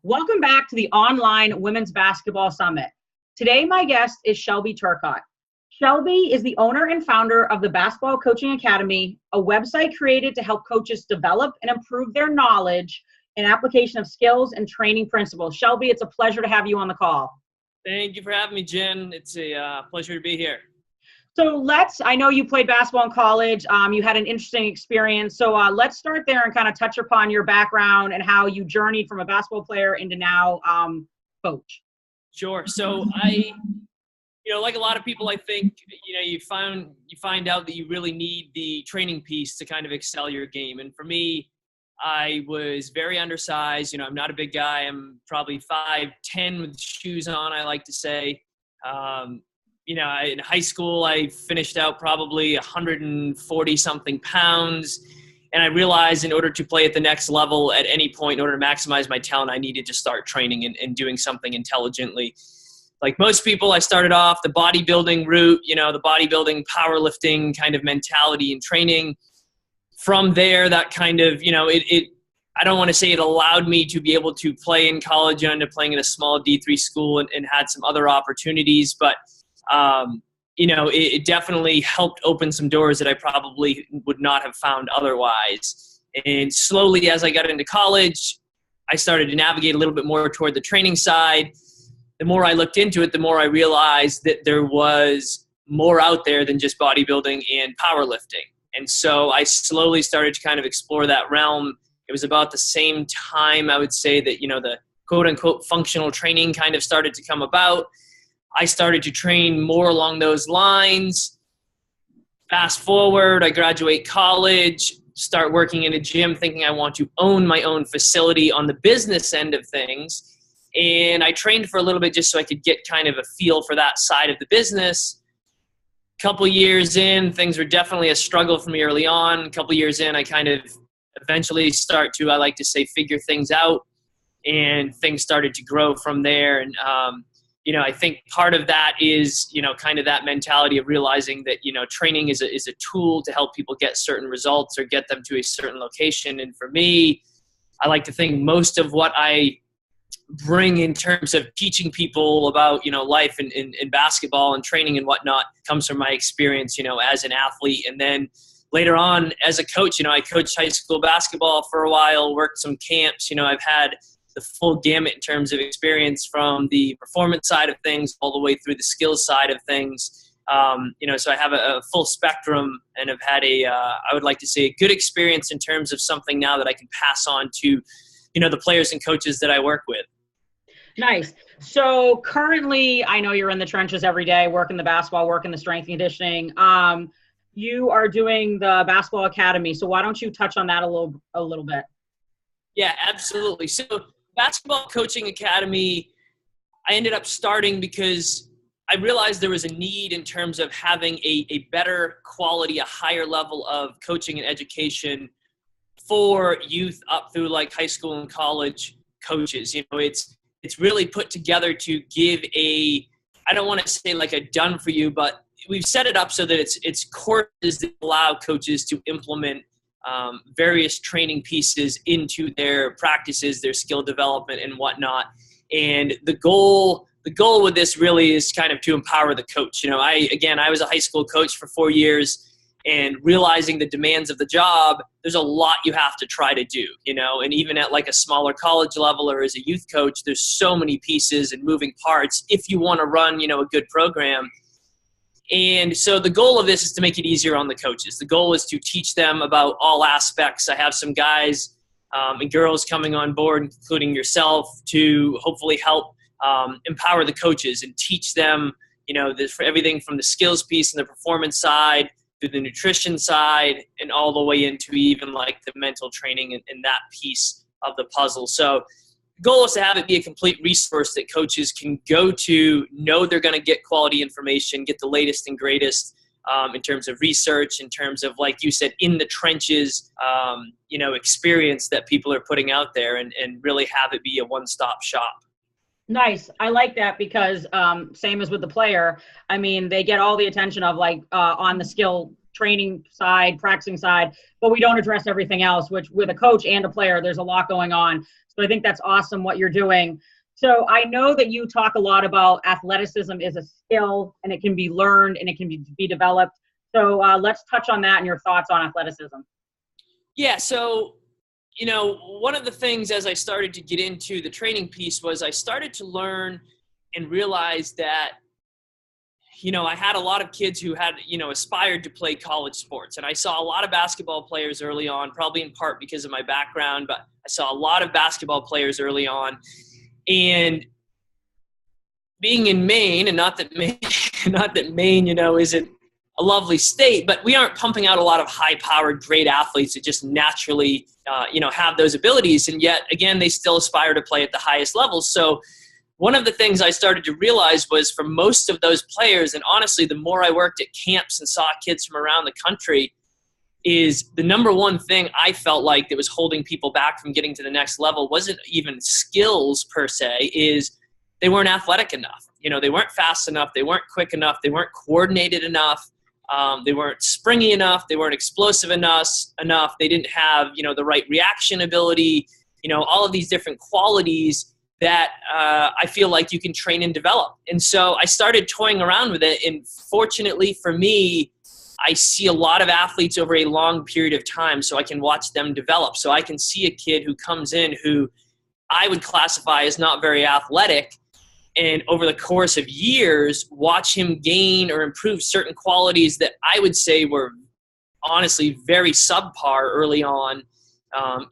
Welcome back to the online Women's Basketball Summit. Today, my guest is Shelby Turcotte. Shelby is the owner and founder of the Basketball Coaching Academy, a website created to help coaches develop and improve their knowledge and application of skills and training principles. Shelby, it's a pleasure to have you on the call. Thank you for having me, Jen. It's a pleasure to be here. So I know you played basketball in college. You had an interesting experience. So let's start there and kind of touch upon your background and how you journeyed from a basketball player into now coach. Sure. So like a lot of people, I think, you find out that you really need the training piece to kind of excel your game. And for me, I was very undersized. I'm not a big guy. I'm probably 5'10" with shoes on, I like to say. In high school, I finished out probably 140 something pounds. And I realized in order to play at the next level at any point, in order to maximize my talent, I needed to start training and doing something intelligently. Like most people, I started off the bodybuilding route, the bodybuilding, powerlifting kind of mentality and training. From there, that kind of, I don't want to say it allowed me to be able to play in college. I ended up playing in a small D3 school and had some other opportunities, but it definitely helped open some doors that I probably would not have found otherwise. And slowly, as I got into college, I started to navigate a little bit more toward the training side. The more I looked into it, the more I realized that there was more out there than just bodybuilding and powerlifting. And so I slowly started to kind of explore that realm. It was about the same time, I would say, that, the quote unquote functional training kind of started to come about. I started to train more along those lines. Fast forward, I graduate college, start working in a gym, thinking I want to own my own facility on the business end of things. And I trained for a little bit just so I could get kind of a feel for that side of the business. A couple years in, things were definitely a struggle for me early on. A couple years in, I kind of eventually start to, I like to say, figure things out. And things started to grow from there. And, I think part of that is, kind of that mentality of realizing that, training is a tool to help people get certain results or get them to a certain location. And for me, I like to think most of what I bring in terms of teaching people about, life in basketball and training and whatnot comes from my experience, as an athlete. And then later on as a coach, I coached high school basketball for a while, worked some camps. I've had the full gamut in terms of experience from the performance side of things all the way through the skills side of things. So I have a full spectrum and have had I would like to say, a good experience in terms of something now that I can pass on to, the players and coaches that I work with. Nice. So currently, I know you're in the trenches every day, working the basketball, working the strength and conditioning. You are doing the Basketball Academy. So why don't you touch on that a little bit? Yeah, absolutely. So Basketball Coaching Academy, I ended up starting because I realized there was a need in terms of having a better quality, a higher level of coaching and education for youth up through like high school and college coaches. It's really put together to give I don't want to say like a done for you, but we've set it up so that it's courses that allow coaches to implement various training pieces into their practices, their skill development and whatnot. And the goal with this really is kind of to empower the coach. I was a high school coach for 4 years, and realizing the demands of the job, there's a lot you have to try to do, and even at like a smaller college level or as a youth coach, there's so many pieces and moving parts if you want to run, a good program. And so the goal of this is to make it easier on the coaches. The goal is to teach them about all aspects. I have some guys and girls coming on board, including yourself, to hopefully help empower the coaches and teach them, for everything from the skills piece and the performance side to the nutrition side and all the way into even like the mental training and that piece of the puzzle. So the goal is to have it be a complete resource that coaches can go to, know they're going to get quality information, get the latest and greatest in terms of research, in terms of, like you said, in the trenches, experience that people are putting out there and really have it be a one-stop shop. Nice. I like that because same as with the player, I mean, they get all the attention of like on the skill training side, practicing side, but we don't address everything else, which with a coach and a player, there's a lot going on. So I think that's awesome what you're doing. So I know that you talk a lot about athleticism is a skill and it can be learned and it can be developed. So let's touch on that and your thoughts on athleticism. Yeah. So, one of the things as I started to get into the training piece was I started to learn and realize that, I had a lot of kids who had, aspired to play college sports. And I saw a lot of basketball players early on, probably in part because of my background, but I saw a lot of basketball players early on. And being in Maine, and not that Maine, isn't a lovely state, but we aren't pumping out a lot of high-powered, great athletes that just naturally, have those abilities. And yet, again, they still aspire to play at the highest levels. So one of the things I started to realize was for most of those players, and honestly, the more I worked at camps and saw kids from around the country, is the number one thing I felt like that was holding people back from getting to the next level wasn't even skills per se, is they weren't athletic enough. They weren't fast enough. They weren't quick enough. They weren't coordinated enough. They weren't springy enough. They weren't explosive enough. They didn't have, the right reaction ability, all of these different qualities that I feel like you can train and develop. And so I started toying around with it. And fortunately for me, I see a lot of athletes over a long period of time, so I can watch them develop. So I can see a kid who comes in who I would classify as not very athletic, and over the course of years, watch him gain or improve certain qualities that I would say were honestly very subpar early on,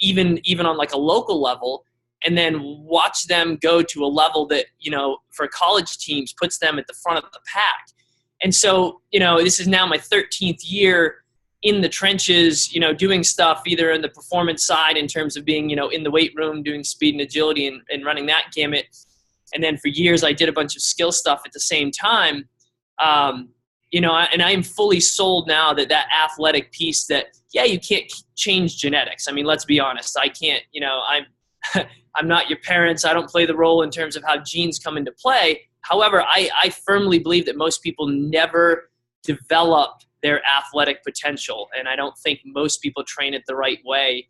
even on like a local level, and then watch them go to a level that, for college teams puts them at the front of the pack. And so, this is now my 13th year in the trenches, doing stuff either in the performance side in terms of being, in the weight room, doing speed and agility and running that gamut. And then for years, I did a bunch of skill stuff at the same time. And I am fully sold now that athletic piece that, yeah, you can't change genetics. I mean, let's be honest. I can't, I'm not your parents. I don't play the role in terms of how genes come into play. However, I firmly believe that most people never develop their athletic potential. And I don't think most people train it the right way,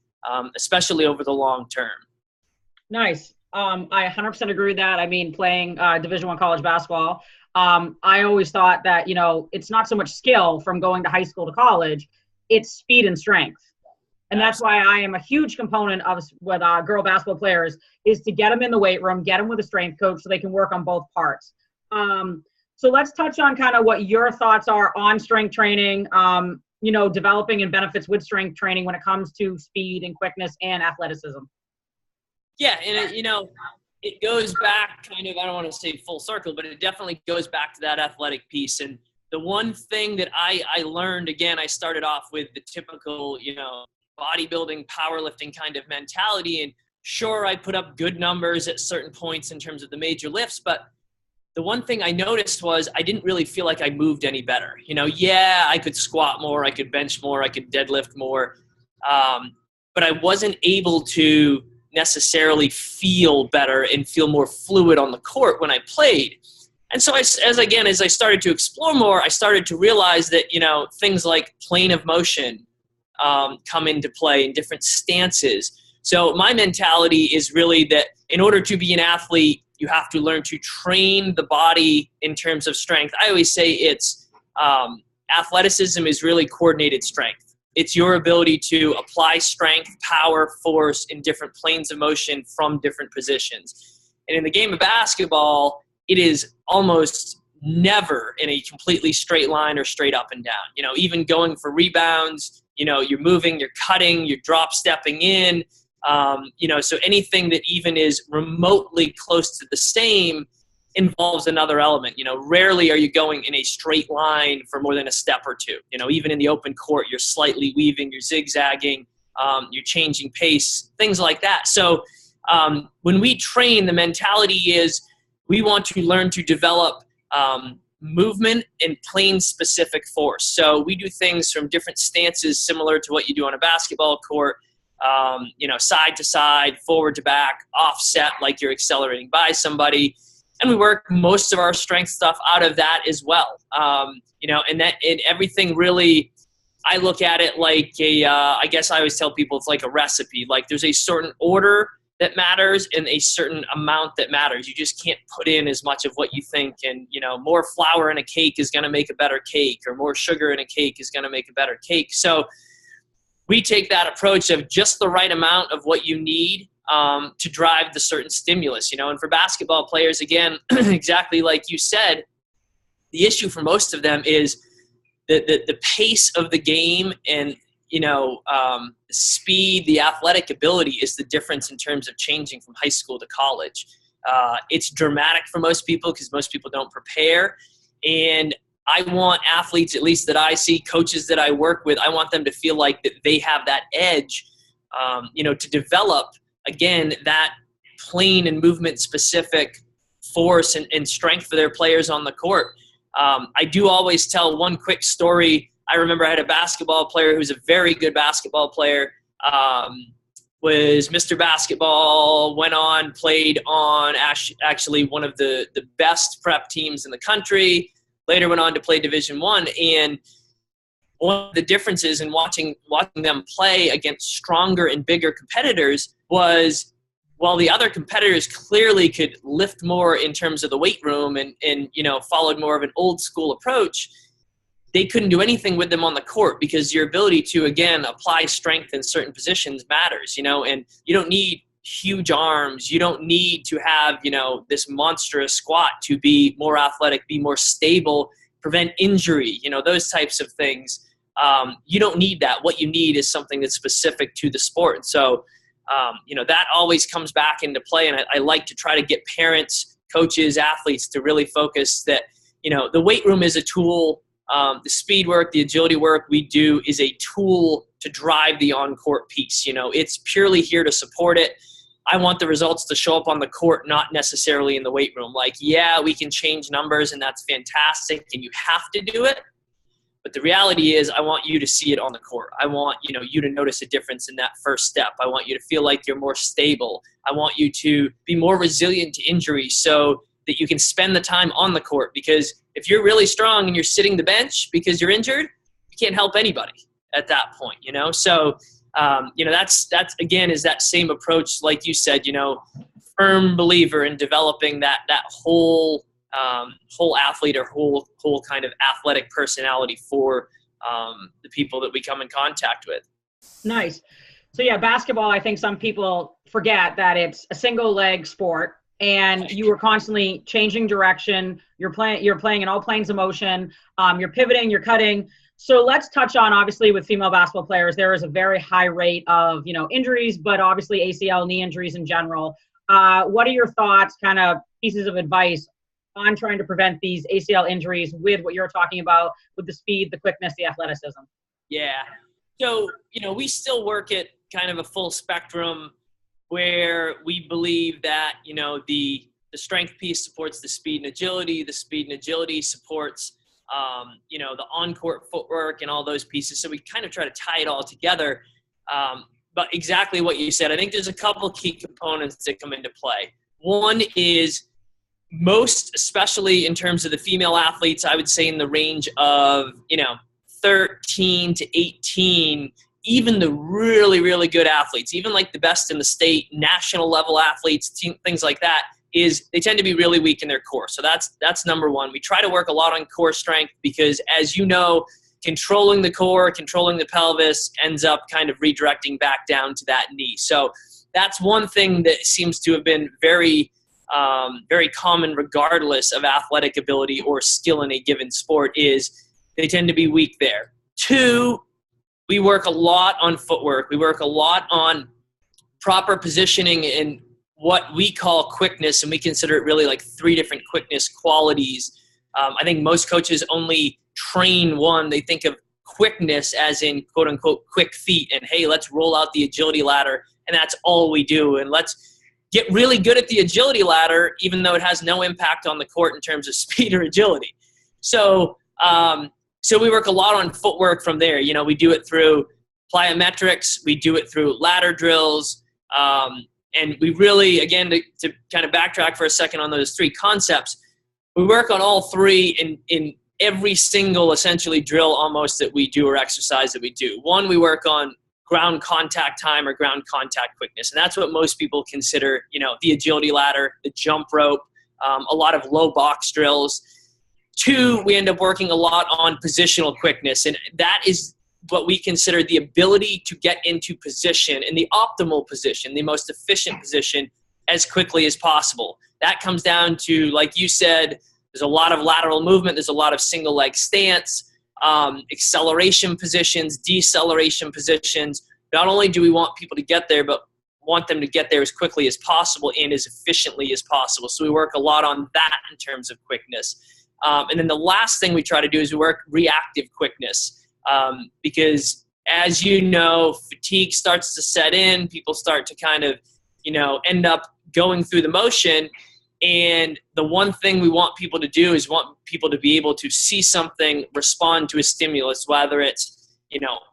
especially over the long term. Nice. I 100% agree with that. I mean, playing Division I college basketball, I always thought that, it's not so much skill from going to high school to college, it's speed and strength. And that's why I am a huge component of with girl basketball players is to get them in the weight room, get them with a strength coach so they can work on both parts. So let's touch on kind of what your thoughts are on strength training, developing and benefits with strength training when it comes to speed and quickness and athleticism. Yeah, and it goes back kind of, I don't want to say full circle, but it definitely goes back to that athletic piece. And the one thing that I learned, again, I started off with the typical, bodybuilding, powerlifting kind of mentality. And sure, I put up good numbers at certain points in terms of the major lifts, but the one thing I noticed was I didn't really feel like I moved any better. Yeah, I could squat more, I could bench more, I could deadlift more, but I wasn't able to necessarily feel better and feel more fluid on the court when I played. And so as I started to explore more, I started to realize that, things like plane of motion come into play in different stances. So my mentality is really that in order to be an athlete, you have to learn to train the body in terms of strength. I always say it's athleticism is really coordinated strength. It's your ability to apply strength, power, force in different planes of motion from different positions. And in the game of basketball, it is almost never in a completely straight line or straight up and down. Even going for rebounds, you're moving, you're cutting, you're drop stepping in. So anything that even is remotely close to the same involves another element. Rarely are you going in a straight line for more than a step or two. Even in the open court, you're slightly weaving, you're zigzagging, you're changing pace, things like that. So when we train, the mentality is we want to learn to develop movement and plane-specific force. So we do things from different stances similar to what you do on a basketball court, side to side, forward to back, offset like you're accelerating by somebody. And we work most of our strength stuff out of that as well. And everything really I look at it like I guess I always tell people it's like a recipe. Like there's a certain order that matters and a certain amount that matters. You just can't put in as much of what you think. And, more flour in a cake is going to make a better cake, or more sugar in a cake is going to make a better cake. So we take that approach of just the right amount of what you need to drive the certain stimulus, and for basketball players, again, exactly like you said, the issue for most of them is the pace of the game and, the speed, the athletic ability is the difference in terms of changing from high school to college. It's dramatic for most people because most people don't prepare. And I want athletes, at least that I see, coaches that I work with, I want them to feel like that they have that edge, to develop, again, that plane and movement specific force and strength for their players on the court. I do always tell one quick story. I remember I had a basketball player who's a very good basketball player, was Mr. Basketball, went on, played on actually one of the best prep teams in the country, later went on to play Division I. And one of the differences in watching them play against stronger and bigger competitors was, while the other competitors clearly could lift more in terms of the weight room and followed more of an old school approach, they couldn't do anything with them on the court because your ability to, again, apply strength in certain positions matters, and you don't need huge arms. You don't need to have, this monstrous squat to be more athletic, be more stable, prevent injury, those types of things. You don't need that. What you need is something that's specific to the sport. So, that always comes back into play. And I like to try to get parents, coaches, athletes to really focus that, the weight room is a tool. The speed work, the agility work we do is a tool to drive the on-court piece. It's purely here to support it. I want the results to show up on the court, not necessarily in the weight room. Like, yeah, we can change numbers and that's fantastic and you have to do it. But the reality is I want you to see it on the court. I want, you to notice a difference in that first step. I want you to feel like you're more stable. I want you to be more resilient to injury so that you can spend the time on the court. Because if you're really strong and you're sitting the bench because you're injured, you can't help anybody at that point, So, that's again, is that same approach, like you said, firm believer in developing that whole athlete or whole kind of athletic personality for the people that we come in contact with. Nice. So yeah, basketball, I think some people forget that it's a single leg sport and you are constantly changing direction. You're playing in all planes of motion. You're pivoting, you're cutting. So let's touch on, obviously, with female basketball players, there is a very high rate of, injuries, but obviously ACL, knee injuries in general. What are your thoughts, kind of pieces of advice on trying to prevent these ACL injuries with what you're talking about with the speed, the quickness, the athleticism? Yeah. So, we still work at kind of a full spectrum where we believe that, the strength piece supports the speed and agility. The speed and agility supports, the on-court footwork and all those pieces. So we kind of try to tie it all together. But exactly what you said, I think there's a couple key components that come into play. One is most, especially in terms of the female athletes, I would say in the range of, 13 to 18, even the really, really good athletes, even like the best in the state, national level athletes, things like that, is they tend to be really weak in their core. So that's number one. We try to work a lot on core strength because, as you know, controlling the core, controlling the pelvis ends up kind of redirecting back down to that knee. So that's one thing that seems to have been very, very common regardless of athletic ability or skill in a given sport, is they tend to be weak there. Two, we work a lot on footwork. We work a lot on proper positioning and what we call quickness, and we consider it really like 3 different quickness qualities. I think most coaches only train one. They think of quickness as in quote unquote quick feet and, hey, let's roll out the agility ladder, and that's all we do. And let's get really good at the agility ladder, even though it has no impact on the court in terms of speed or agility. So we work a lot on footwork from there. We do it through plyometrics. We do it through ladder drills. And we really, again, to kind of backtrack for a second on those 3 concepts, we work on all 3 in every single essentially drill almost that we do or exercise that we do. One, we work on ground contact time or ground contact quickness. And that's what most people consider, the agility ladder, the jump rope, a lot of low box drills. Two, we end up working a lot on positional quickness. And that is what we consider the ability to get into position, in the optimal position, the most efficient position, as quickly as possible. That comes down to, like you said, there's a lot of lateral movement. There's a lot of single leg stance, acceleration positions, deceleration positions. Not only do we want people to get there, but want them to get there as quickly as possible and as efficiently as possible. So we work a lot on that in terms of quickness. And then the last thing we try to do is we work reactive quickness, because as you know, fatigue starts to set in. People start to kind of, end up going through the motion. And the one thing we want people to do is want people to be able to see something, respond to a stimulus, whether it's,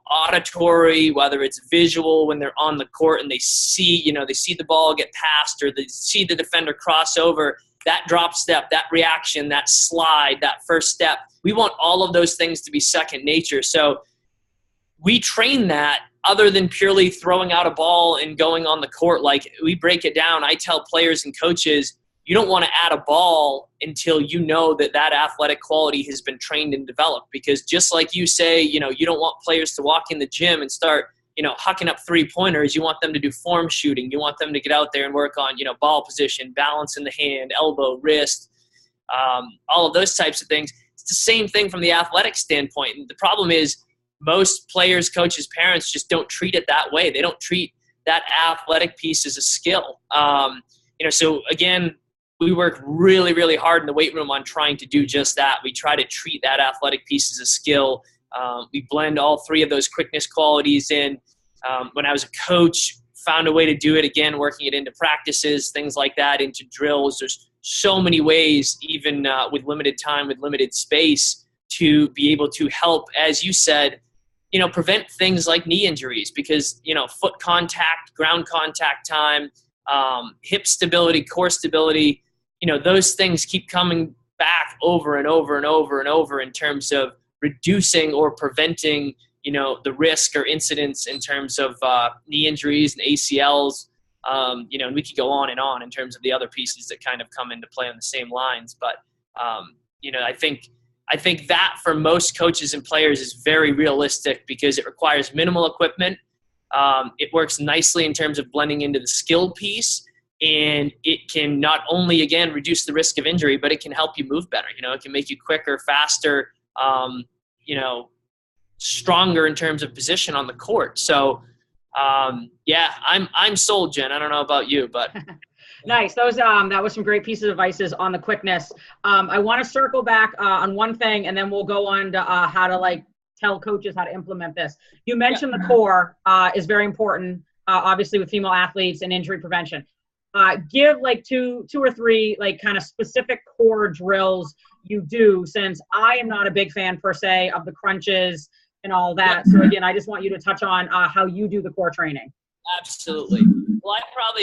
auditory, whether it's visual when they're on the court and they see the ball get passed, or they see the defender cross over, that drop step, that reaction, that slide, that first step. We want all of those things to be second nature. So we train that other than purely throwing out a ball and going on the court. Like, we break it down. I tell players and coaches, you don't want to add a ball until you know that athletic quality has been trained and developed. Because just like you say, you don't want players to walk in the gym and start, hucking up 3-pointers. You want them to do form shooting. You want them to get out there and work on, ball position, balance in the hand, elbow, wrist, all of those types of things. It's the same thing from the athletic standpoint. And the problem is most players, coaches, parents just don't treat it that way. They don't treat that athletic piece as a skill. So again, we work really, really hard in the weight room on trying to do just that. We try to treat that athletic piece as a skill. We blend all three of those quickness qualities in. When I was a coach, found a way to do it, again, working it into practices, things like that, into drills. There's so many ways, even with limited time, with limited space, to be able to help, as you said, prevent things like knee injuries, because, foot contact, ground contact time, hip stability, core stability, those things keep coming back over and over and over and over in terms of reducing or preventing, the risk or incidence in terms of knee injuries and ACLs. And we could go on in terms of the other pieces that kind of come into play on the same lines. But, I think that for most coaches and players is very realistic, because it requires minimal equipment. It works nicely in terms of blending into the skill piece, and it can not only, again, reduce the risk of injury, but it can help you move better. It can make you quicker, faster, stronger in terms of position on the court. So, I'm sold, Jen. I don't know about you, but. Nice. That was some great pieces of advice on the quickness. I want to circle back on one thing, and then we'll go on to how to tell coaches how to implement this. You mentioned the core is very important, obviously, with female athletes and injury prevention. Give two or three kind of specific core drills you do, since I am not a big fan per se of the crunches and all that. So again, I just want you to touch on how you do the core training. Absolutely. Well,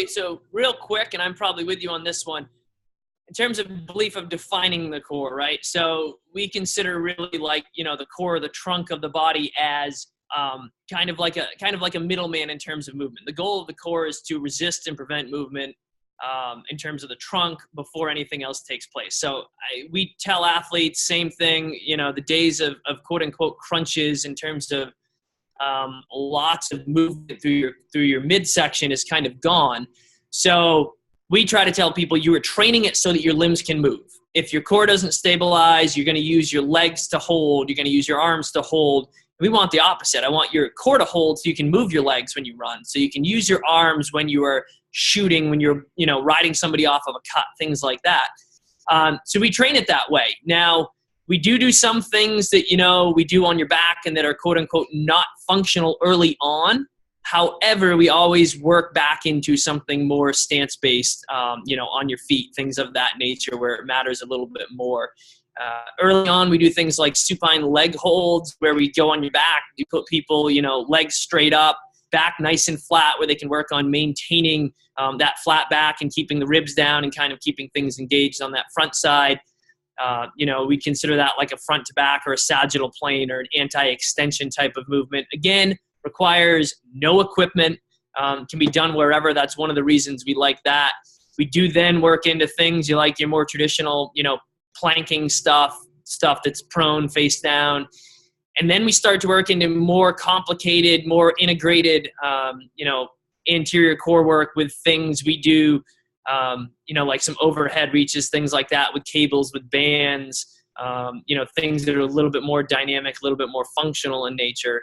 so real quick, and I'm probably with you on this one, in terms of belief of defining the core, right? So we consider really the core, the trunk of the body, as kind of like a middleman in terms of movement. The goal of the core is to resist and prevent movement in terms of the trunk before anything else takes place. So we tell athletes, same thing, the days of quote unquote crunches in terms of lots of movement through your midsection is kind of gone. So we try to tell people you are training it so that your limbs can move. If your core doesn't stabilize, you're going to use your legs to hold. You're going to use your arms to hold. We want the opposite. I want your core to hold so you can move your legs when you run, so you can use your arms when you are shooting, when you're riding somebody off of a cut, things like that. So we train it that way. Now, we do some things that, we do on your back and that are quote unquote not functional early on. However, we always work back into something more stance-based, on your feet, things of that nature where it matters a little bit more. Early on, we do things like supine leg holds where we go on your back. You put people, legs straight up, back nice and flat, where they can work on maintaining that flat back and keeping the ribs down and kind of keeping things engaged on that front side. We consider that like a front to back or a sagittal plane or an anti-extension type of movement. Again, requires no equipment, can be done wherever. That's one of the reasons we like that. We do then work into things you like your more traditional, planking stuff that's prone, face down. And then we start to work into more complicated, more integrated, anterior core work with things we do, like some overhead reaches, things like that with cables, with bands, things that are a little bit more dynamic, a little bit more functional in nature.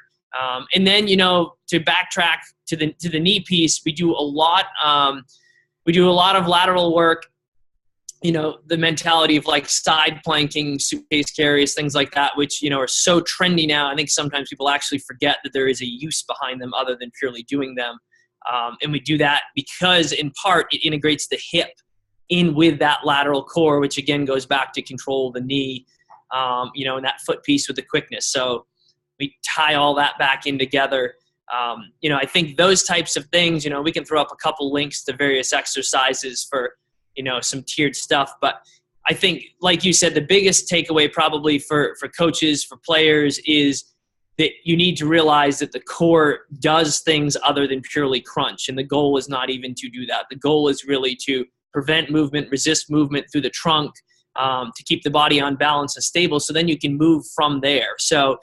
And then, to backtrack to the knee piece, we do a lot of lateral work, the mentality of like side planking, suitcase carries, things like that, which, are so trendy now. I think sometimes people actually forget that there is a use behind them other than purely doing them. And we do that because in part it integrates the hip in with that lateral core, which again goes back to control the knee, and that foot piece with the quickness. So we tie all that back in together. I think those types of things, we can throw up a couple links to various exercises for, some tiered stuff. But I think, like you said, the biggest takeaway probably for coaches, for players, is that you need to realize that the core does things other than purely crunch. And the goal is not even to do that. The goal is really to prevent movement, resist movement through the trunk, to keep the body on balance and stable, so then you can move from there. So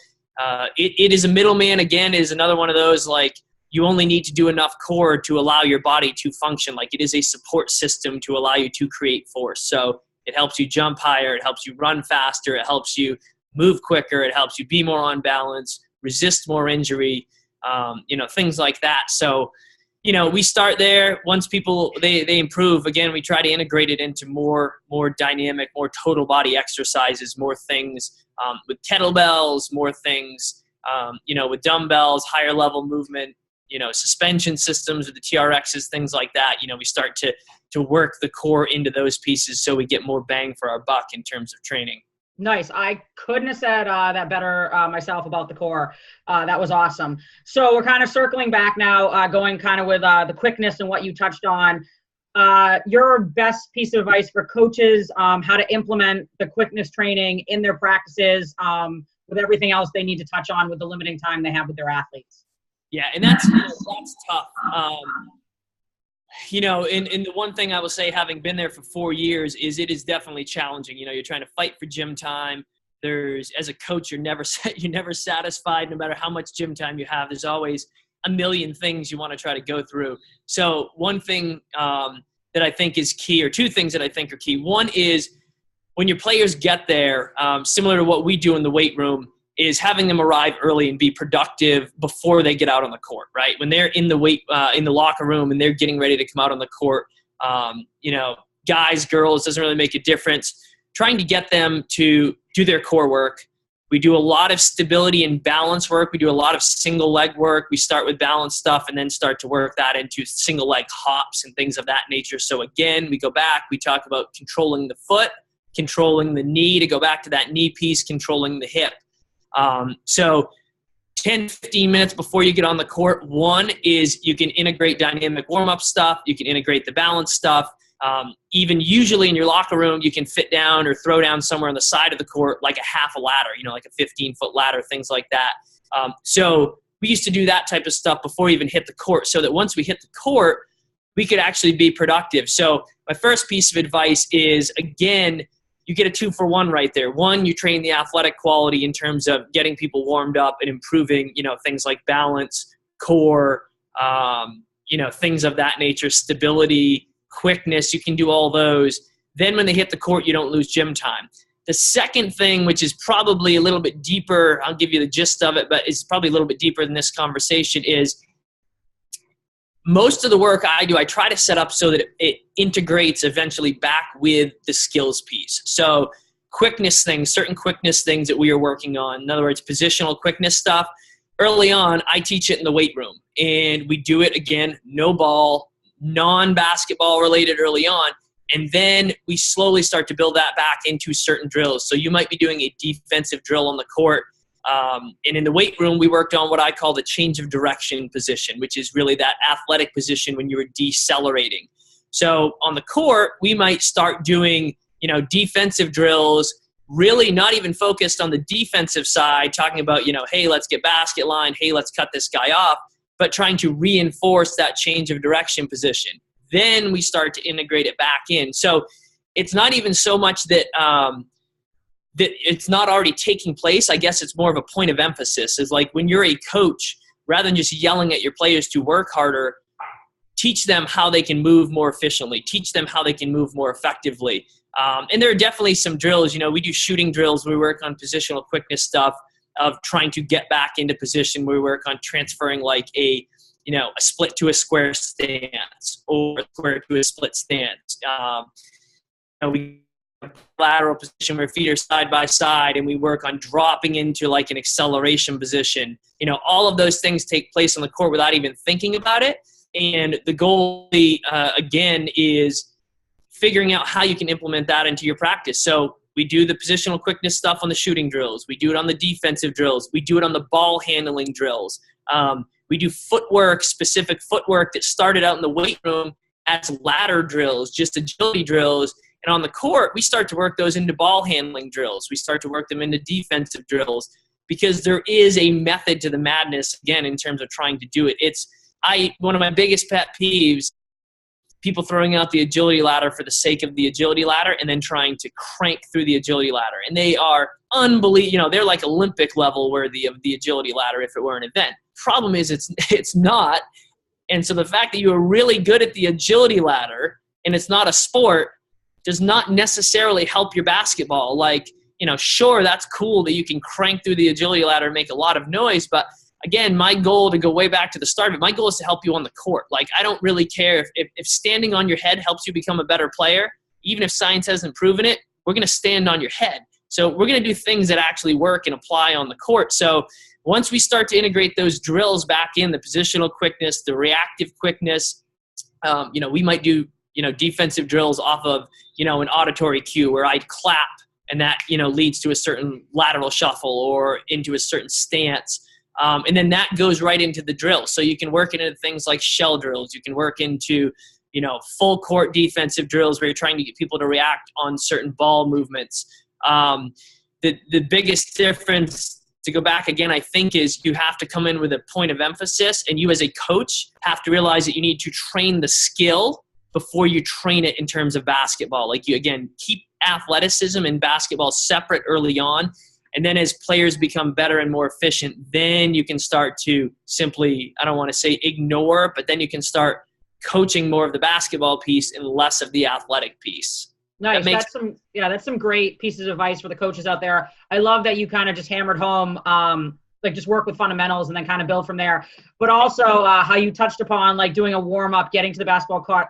it is a middleman. Again, is another one of those, like, you only need to do enough core to allow your body to function. Like, it is a support system to allow you to create force. So it helps you jump higher. It helps you run faster. It helps you move quicker. It helps you be more on balance, resist more injury, things like that. So, we start there. Once people, they improve, again, we try to integrate it into more dynamic, more total body exercises, more things with kettlebells, more things, with dumbbells, higher level movement, suspension systems with the TRXs, things like that. We start to work the core into those pieces so we get more bang for our buck in terms of training. Nice. I couldn't have said that better myself about the core. That was awesome. So we're kind of circling back now, going kind of with the quickness and what you touched on. Your best piece of advice for coaches, how to implement the quickness training in their practices, with everything else they need to touch on with the limiting time they have with their athletes. Yeah, and that's tough. And the one thing I will say, having been there for 4 years, is it is definitely challenging. You're trying to fight for gym time. As a coach, you're never satisfied no matter how much gym time you have. There's always a million things you want to try to go through. So one thing that I think is key, or two things that I think are key. One is when your players get there, similar to what we do in the weight room, is having them arrive early and be productive before they get out on the court, right? When they're in the locker room and they're getting ready to come out on the court, guys, girls, doesn't really make a difference. Trying to get them to do their core work. We do a lot of stability and balance work. We do a lot of single leg work. We start with balance stuff and then start to work that into single leg hops and things of that nature. So again, we go back, we talk about controlling the foot, controlling the knee, to go back to that knee piece, controlling the hip. So 10, 15 minutes before you get on the court, one is you can integrate dynamic warm-up stuff. You can integrate the balance stuff. Even usually in your locker room, you can fit down or throw down somewhere on the side of the court, like a half a ladder, like a 15-foot ladder, things like that. So we used to do that type of stuff before we even hit the court, so that once we hit the court, we could actually be productive. So my first piece of advice is, again, you get a 2-for-1 right there. One, you train the athletic quality in terms of getting people warmed up and improving, things like balance, core, things of that nature, stability, quickness. You can do all those. Then when they hit the court, you don't lose gym time. The second thing, which is probably a little bit deeper, I'll give you the gist of it, but it's probably a little bit deeper than this conversation, is most of the work I do, I try to set up so that it integrates eventually back with the skills piece. So quickness things, certain quickness things that we are working on, in other words, positional quickness stuff, early on, I teach it in the weight room. And we do it, again, no ball, non-basketball related early on. And then we slowly start to build that back into certain drills. So you might be doing a defensive drill on the court. And in the weight room, we worked on what I call the change of direction position, which is really that athletic position when you were decelerating. So on the court, we might start doing, defensive drills really not even focused on the defensive side, talking about, hey, let's get basket line, hey, let's cut this guy off, but trying to reinforce that change of direction position. Then we start to integrate it back in. So it's not even so much that that it's not already taking place. I guess it's more of a point of emphasis. Is like when you're a coach, rather than just yelling at your players to work harder, teach them how they can move more efficiently, teach them how they can move more effectively. And there are definitely some drills. We do shooting drills. We work on positional quickness stuff of trying to get back into position. We work on transferring like a split to a square stance or a square to a split stance. We lateral position where feet are side by side, and we work on dropping into like an acceleration position. All of those things take place on the court without even thinking about it. And the goal, again, is figuring out how you can implement that into your practice. So we do the positional quickness stuff on the shooting drills. We do it on the defensive drills. We do it on the ball handling drills. We do specific footwork that started out in the weight room as ladder drills, just agility drills. And on the court, we start to work those into ball handling drills. We start to work them into defensive drills because there is a method to the madness, again, in terms of trying to do it. One of my biggest pet peeves, people throwing out the agility ladder for the sake of the agility ladder and then trying to crank through the agility ladder. And they are unbelievable. They're like Olympic level worthy of the agility ladder if it were an event. Problem is it's not. And so the fact that you are really good at the agility ladder and it's not a sport does not necessarily help your basketball. Like, sure, that's cool that you can crank through the agility ladder and make a lot of noise, but again, my goal, to go way back to the start of it, my goal is to help you on the court. Like, I don't really care if standing on your head helps you become a better player. Even if science hasn't proven it, we're going to stand on your head. So we're going to do things that actually work and apply on the court. So once we start to integrate those drills back in, the positional quickness, the reactive quickness, we might do, defensive drills off of, an auditory cue where I'd clap and that, leads to a certain lateral shuffle or into a certain stance. And then that goes right into the drill. So you can work into things like shell drills. You can work into, full court defensive drills where you're trying to get people to react on certain ball movements. The biggest difference, to go back again, I think, is you have to come in with a point of emphasis, and you as a coach have to realize that you need to train the skill before you train it in terms of basketball. Like, you, again, keep athleticism and basketball separate early on. And then as players become better and more efficient, then you can start to simply, I don't want to say ignore, but then you can start coaching more of the basketball piece and less of the athletic piece. Nice. That's some great pieces of advice for the coaches out there. I love that you kind of just hammered home, just work with fundamentals and then kind of build from there. But also how you touched upon like doing a warm up, getting to the basketball court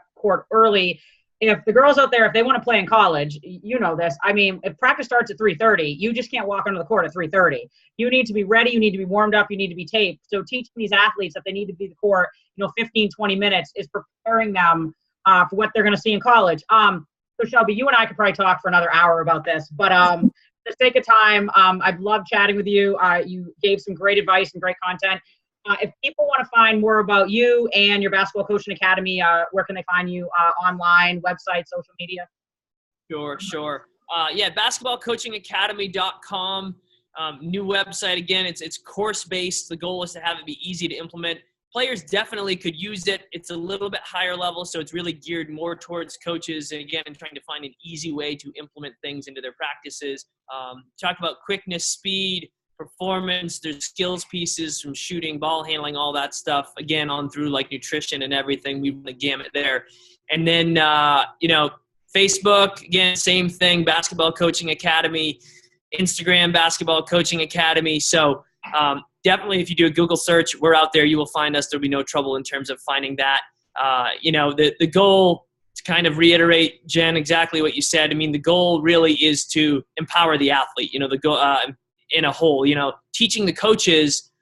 early. If the girls out there, if they want to play in college, you know this. I mean, if practice starts at 3:30, you just can't walk onto the court at 3:30. You need to be ready. You need to be warmed up. You need to be taped. So teaching these athletes that they need to be the court, 15, 20 minutes is preparing them for what they're going to see in college. So Shelby, you and I could probably talk for another hour about this, but for the sake of time, I've loved chatting with you. You gave some great advice and great content. If people want to find more about you and your basketball coaching academy, where can they find you online, website, social media? Sure. Basketballcoachingacademy.com. New website. Again, it's course-based. The goal is to have it be easy to implement. Players definitely could use it. It's a little bit higher level, so it's really geared more towards coaches, and again, trying to find an easy way to implement things into their practices. Talk about quickness, speed, performance. There's skills pieces from shooting, ball handling, all that stuff. Again, on through like nutrition and everything. We run the gamut there. And then, Facebook, again, same thing, Basketball Coaching Academy, Instagram, Basketball Coaching Academy. So definitely if you do a Google search, we're out there. You will find us. There'll be no trouble in terms of finding that. The goal, to kind of reiterate, Jen, exactly what you said. I mean, the goal really is to empower the athlete, the goal in a whole. Teaching the coaches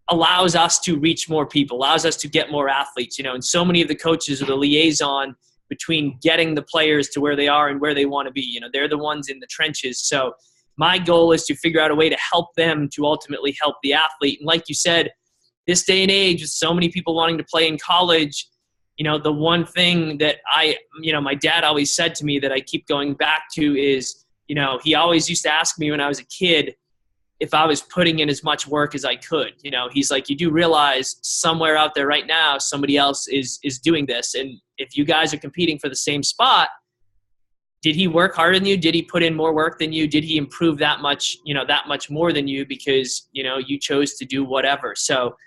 allows us to reach more people, allows us to get more athletes, and so many of the coaches are the liaison between getting the players to where they are and where they want to be. They're the ones in the trenches. So my goal is to figure out a way to help them to ultimately help the athlete. And like you said, this day and age, with so many people wanting to play in college, the one thing that my dad always said to me that I keep going back to is you know, he always used to ask me when I was a kid if I was putting in as much work as I could. You know, he's like, you do realize somewhere out there right now, somebody else is doing this. And if you guys are competing for the same spot, did he work harder than you? Did he put in more work than you? Did he improve that much, you know, that much more than you because, you know, you chose to do whatever? So,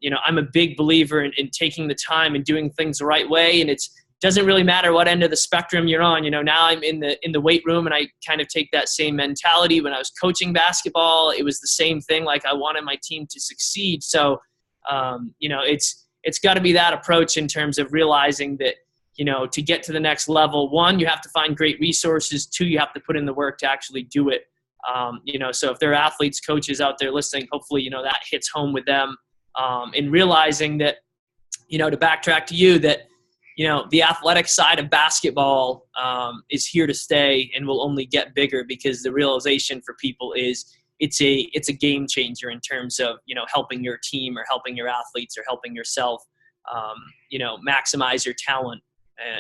you know, I'm a big believer in taking the time and doing things the right way. And it's doesn't really matter what end of the spectrum you're on. You know, now I'm in the weight room, and I kind of take that same mentality. When I was coaching basketball, it was the same thing. Like, I wanted my team to succeed. So, you know, it's got to be that approach in terms of realizing that, you know, to get to the next level, one, you have to find great resources. Two, you have to put in the work to actually do it. You know, so if there are athletes, coaches out there listening, hopefully, you know, that hits home with them, in realizing that, you know, to backtrack to you, that, you know, the athletic side of basketball is here to stay and will only get bigger, because the realization for people is it's a game changer in terms of, you know, helping your team or helping your athletes or helping yourself, you know, maximize your talent,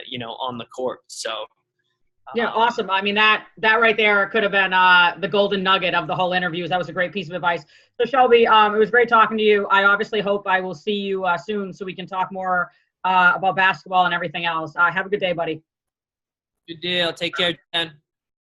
you know, on the court. So. Yeah, awesome. I mean, that right there could have been the golden nugget of the whole interview. That was a great piece of advice. So Shelby, it was great talking to you. I obviously hope I will see you soon so we can talk more about basketball and everything else. Have a good day, buddy. Good deal. Take care, Jen.